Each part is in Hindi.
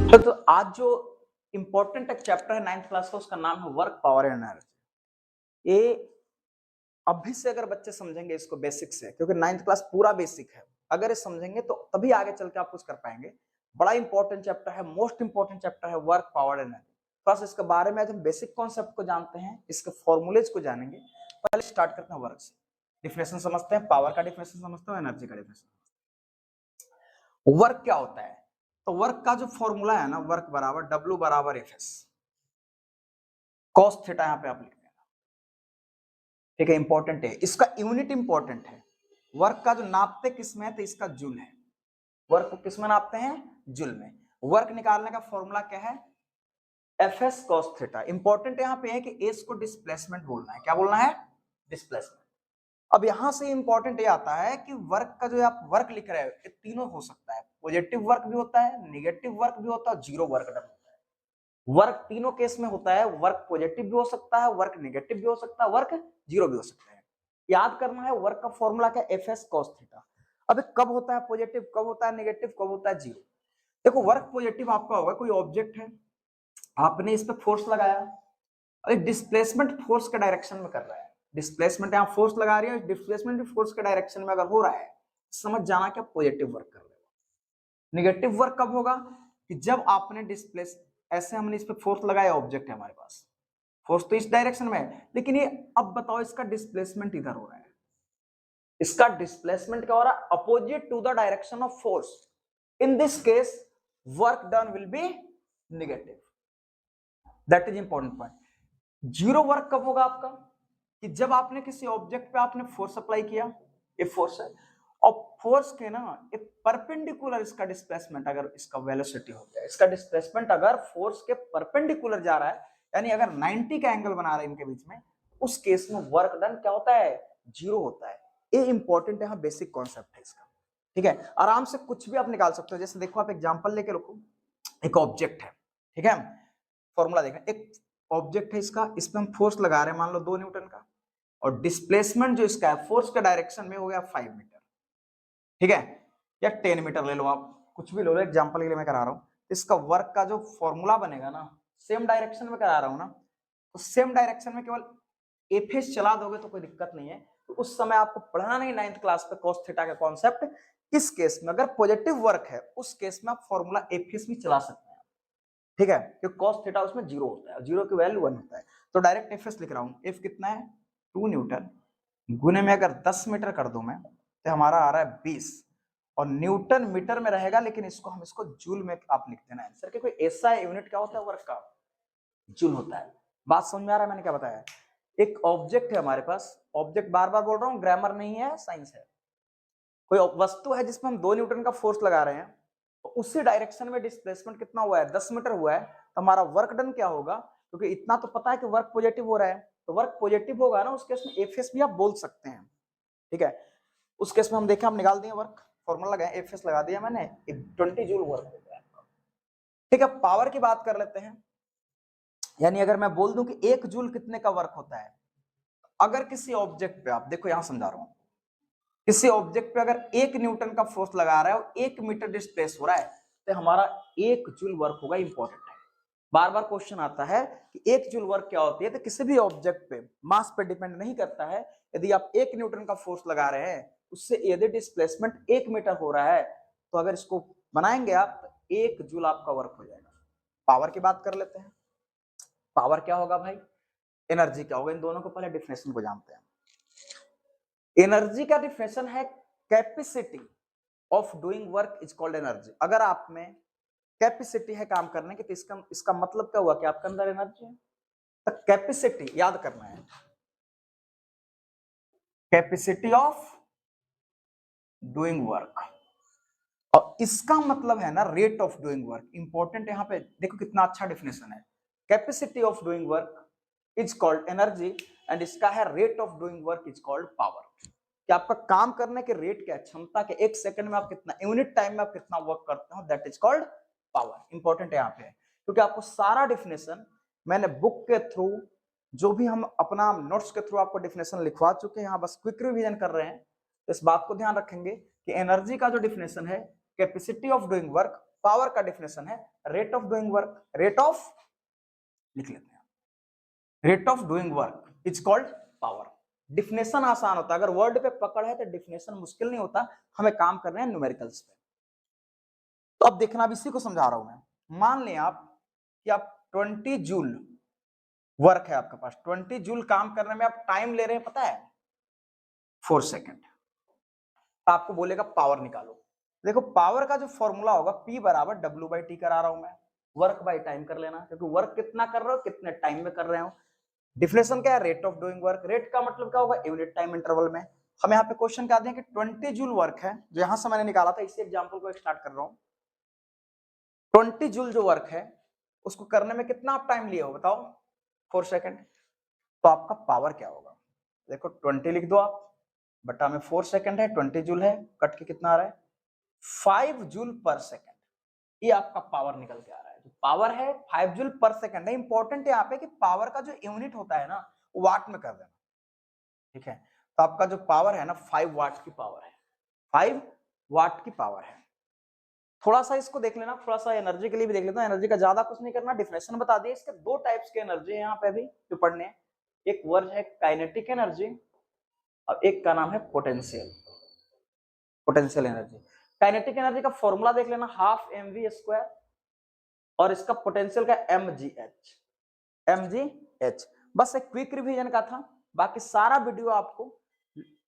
तो आज जो इंपॉर्टेंट एक चैप्टर है 9th क्लास का, उसका नाम है वर्क, पावर एंड एनर्जी। ये अभी से अगर बच्चे समझेंगे इसको बेसिक से, क्योंकि 9th क्लास पूरा बेसिक है, अगर ये समझेंगे तो तभी आगे चल के आप कुछ कर पाएंगे। बड़ा इंपॉर्टेंट चैप्टर है, मोस्ट इंपॉर्टेंट चैप्टर है वर्क, पावर एंड एनर्जी। बस इसके बारे में आज हम बेसिक कॉन्सेप्ट को जानते हैं, इसके फॉर्मूलेज को जानेंगे। पहले स्टार्ट करते हैं वर्क से, डिफिनेशन समझते हैं, पावर का डिफिनेशन समझते हैं, एनर्जी का डिफिनेशन। वर्क क्या होता है? तो वर्क का जो फॉर्मूला है ना, वर्क बराबर W बराबर एफ एस कॉस थीटा, यहां पे आप लिख देना, ठीक है। इंपॉर्टेंट है, इसका यूनिट इंपॉर्टेंट है। वर्क का जो नापते किसमें है, तो इसका जूल है। वर्क को किसमें नापते हैं? जूल में। वर्क निकालने का फॉर्मूला क्या है? F S cos theta. Important यहां पे है कि एस को डिस्प्लेसमेंट बोलना है। क्या बोलना है? डिस्प्लेसमेंट। अब यहां से इंपॉर्टेंट ये आता है कि वर्क का जो आप वर्क लिख रहे हो, ये तीनों हो सकता है। पॉजिटिव वर्क भी होता है, नेगेटिव वर्क भी होता है, जीरो वर्क डन होता है। वर्क तीनों केस में होता है। वर्क पॉजिटिव भी हो सकता है, वर्क नेगेटिव भी हो सकता है, वर्क जीरो भी हो सकता है। याद करना है वर्क का फॉर्मूला क्या? F S cos theta. अब कब होता है पॉजिटिव, कब होता है नेगेटिव, कब होता है जीरो? देखो, वर्क पॉजिटिव आपका होगा, कोई ऑब्जेक्ट है, आपने इस पे फोर्स लगाया, डिस्प्लेसमेंट फोर्स के डायरेक्शन में कर रहा है। डिस्प्लेसमेंट यहां फोर्स लगा रही है, डिस्प्लेसमेंट भी फोर्स के डायरेक्शन में अगर हो रहा है, समझ जाना क्या पॉजिटिव वर्क कर रहे हो। नेगेटिव वर्क कब होगा? कि जब आपने डिस्प्लेस, ऐसे हमने इस पे फोर्स लगाया, ऑब्जेक्ट है हमारे पास, फोर्स तो इस डायरेक्शन में है, लेकिन ये अब बताओ इसका डिस्प्लेसमेंट इधर हो रहा है। इसका डिस्प्लेसमेंट क्या हो रहा है? Opposite to the direction of force. In this case work done will be negative. That is important point. Zero work कब होगा आपका? कि जब आपने किसी ऑब्जेक्ट पे आपने फोर्स अप्लाई किया, ये फोर्स है, और फोर्स के ना एक परपेंडिकुलर इसका डिस्प्लेसमेंट, अगर इसका वेलोसिटी हो गया, इसका डिस्प्लेसमेंट अगर फोर्स के परपेंडिकुलर जा रहा है, यानी अगर 90 का एंगल बना रहे हैं इनके बीच में, उस केस में वर्क डन क्या होता है? जीरो होता है। ये इंपॉर्टेंट है, बेसिक कॉन्सेप्ट है इसका, ठीक है। आराम से कुछ भी आप निकाल सकते हो। जैसे देखो, आप एग्जांपल लेके रखो, एक ऑब्जेक्ट है, ठीक है। फॉर्मूला देखना, एक ऑब्जेक्ट है इसका, इस पे हम फोर्स लगा रहे हैं, मान लो 2 न्यूटन का, और डिस्प्लेसमेंट जो इसका है फोर्स के डायरेक्शन में हो गया 5 मीटर, ठीक है, या 10 मीटर ले लो, आप कुछ भी ले लो, एग्जांपल के लिए मैं करा रहा हूं। इसका वर्क का जो फॉर्मूला बनेगा ना, सेम डायरेक्शन में करा रहा हूं ना, तो सेम डायरेक्शन में केवल एफएस चला दोगे तो कोई दिक्कत नहीं है। तो उस समय आपको पढ़ना नहीं 9th क्लास पे कॉस थीटा का कॉन्सेप्ट। इस केस में अगर पॉजिटिव वर्क है, उस केस में आप फॉर्मूला एफएस भी चला सकते हैं, ठीक है, क्योंकि कॉस थीटा उसमें जीरो होता है, जीरो की वैल्यू 1 होता है। तो डायरेक्ट एफएस लिख रहा हूं, एफ कितना है? 2 न्यूटन, गुने में अगर 10 मीटर कर दूं मैं, तो हमारा आ रहा है 20, और न्यूटन मीटर में रहेगा, लेकिन इसको हम इसको जूल में आप लिख देना आंसर, कि कोई ऐसा यूनिट क्या होता है वर्क का? जूल होता है। बात समझ में आ रहा है मैंने क्या बताया? एक ऑब्जेक्ट है हमारे पास, ऑब्जेक्ट बार बार बोल रहा हूं, ग्रामर नहीं है, साइंस है। कोई वस्तु है जिसमें हम 2 न्यूटन का फोर्स लगा रहे हैं, तो उसी डायरेक्शन में डिस्प्लेसमेंट कितना हुआ है? 10 मीटर हुआ है। तो हमारा वर्क डन क्या होगा? क्योंकि इतना तो पता है कि वर्क पॉजिटिव हो रहा है, तो वर्क पॉजिटिव होगा ना, उस केस में एफएस भी आप बोल सकते हैं, ठीक है। उस केस में हम देखें, हम निकाल दिए वर्क, फॉर्मूला लगाए, एफएस लगा दिया मैंने, 20 जूल वर्क हो गया, ठीक है। पावर की बात कर लेते हैं, यानी अगर मैं बोल दूं कि 1 जूल कितने का वर्क होता है, अगर किसी ऑब्जेक्ट पे, आप देखो यहां समझा रहा हूं, किसी ऑब्जेक्ट पे अगर 1 न्यूटन का फोर्स लगा रहा है और 1 मीटर डिस्प्लेस हो रहा है, तो हमारा 1 जूल वर्क होगा। इंपॉर्टेंट है, बार बार क्वेश्चन आता है कि 1 जूल वर्क क्या होती है। तो किसी भी ऑब्जेक्ट पे मास पे डिपेंड नहीं करता है। यदि आप 1 न्यूटन का फोर्स लगा रहे हैं, उससे यदि डिस्प्लेसमेंट 1 मीटर हो रहा है, तो अगर इसको बनाएंगे आप, तो 1 जूल आपका वर्क हो जाएगा। पावर की बात कर लेते हैं, पावर क्या होगा भाई? एनर्जी क्या होगा? इन दोनों को पहले डिफिनेशन को जानते हैं। एनर्जी का डिफिनेशन है capacity of doing work is called energy. अगर आप में कैपेसिटी है काम करने की, तो इसका मतलब क्या हुआ कि आपके अंदर एनर्जी है। तो कैपेसिटी याद करना है, कैपेसिटी ऑफ डूइंग वर्क, और इसका मतलब है ना rate of doing work. Important यहां पे देखो कितना अच्छा डिफिनेशन है। Capacity of doing work is called energy, and इसका है rate of doing work is called power. कि आपका काम करने के रेट क्या, क्षमता के, 1 सेकंड में आप कितना, यूनिट टाइम में आप कितना वर्क करते हो, that is called power. Important यहाँ पे है, क्योंकि आपको सारा डिफिनेशन मैंने बुक के थ्रू, जो भी हम अपना नोट्स के थ्रू आपको डिफिनेशन लिखवा चुके हैं, यहाँ बस क्विक रिवीजन कर रहे हैं। तो इस बात को ध्यान रखेंगे कि एनर्जी का जो डिफिनेशन है, capacity of doing work, power का डेफिनेशन है rate of doing work, rate of, लिख लेते हैं, rate of doing work is called power. Definition आसान होता है, अगर वर्ड पे पकड़ है तो डिफिनेशन मुश्किल नहीं होता, हमें काम करना है न्यूमेरिकल्स पे। तो अब देखना, अब इसी को समझा रहा हूं मैं। मान लें आप कि आप 20 जूल वर्क है आपके पास, 20 जूल काम करने में आप टाइम ले रहे हैं, पता है 4 सेकेंड। आपको बोलेगा पावर निकालो। देखो पावर का जो फॉर्मूला होगा P बराबर W/T करा रहा हूं मैं, वर्क बाय टाइम कर लेना, क्योंकि वर्क कितना कर रहे हो, कितने टाइम में कर रहे हो। डिफिनेशन क्या है, rate of doing work. Rate का मतलब क्या होगा, यूनिट टाइम इंटरवल में। हम यहाँ पे क्वेश्चन क्या दें कि 20 जूल वर्क है, जो यहां से मैंने निकाला था, इसी एग्जांपल को स्टार्ट कर रहा हूं। 20 जूल जो वर्क है उसको करने में कितना आप टाइम लिए हो बताओ, 4 सेकेंड। तो आपका पावर क्या होगा, देखो 20 लिख दो आप, बटा में 4 सेकेंड है, 20 जूल है, कट के कितना आ रहा है 5 जूल पर सेकेंड। ये आपका पावर निकल के आ रहा है। जो पावर है 5 जूल पर सेकेंड है। इंपॉर्टेंट यहाँ पे कि पावर का जो यूनिट होता है ना वाट में कर देना, ठीक है। तो आपका जो पावर है ना 5 वाट की पावर है, 5 वाट की पावर है। थोड़ा सा इसको देख लेना, थोड़ा सा एनर्जी के लिए भी देख लेना। एनर्जी का ज्यादा कुछ नहीं करना, डिफिनेशन बता दिए। इसके दो टाइप्स के एनर्जी है यहाँ पे अभी जो पढ़ने हैं। एक वर्ड है काइनेटिक एनर्जी और एक का नाम है potential, potential energy. Kinetic energy का फॉर्मूला देख लेना, हाफ mv², और इसका पोटेंशियल का mgh, mgh। बस एक क्विक रिवीजन का था। बाकी सारा वीडियो आपको,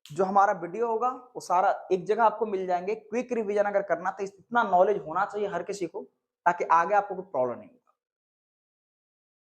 जो हमारा वीडियो होगा वो सारा एक जगह आपको मिल जाएंगे। क्विक रिवीजन अगर करना तो इतना नॉलेज होना चाहिए हर किसी को, ताकि आगे आपको कोई प्रॉब्लम नहीं।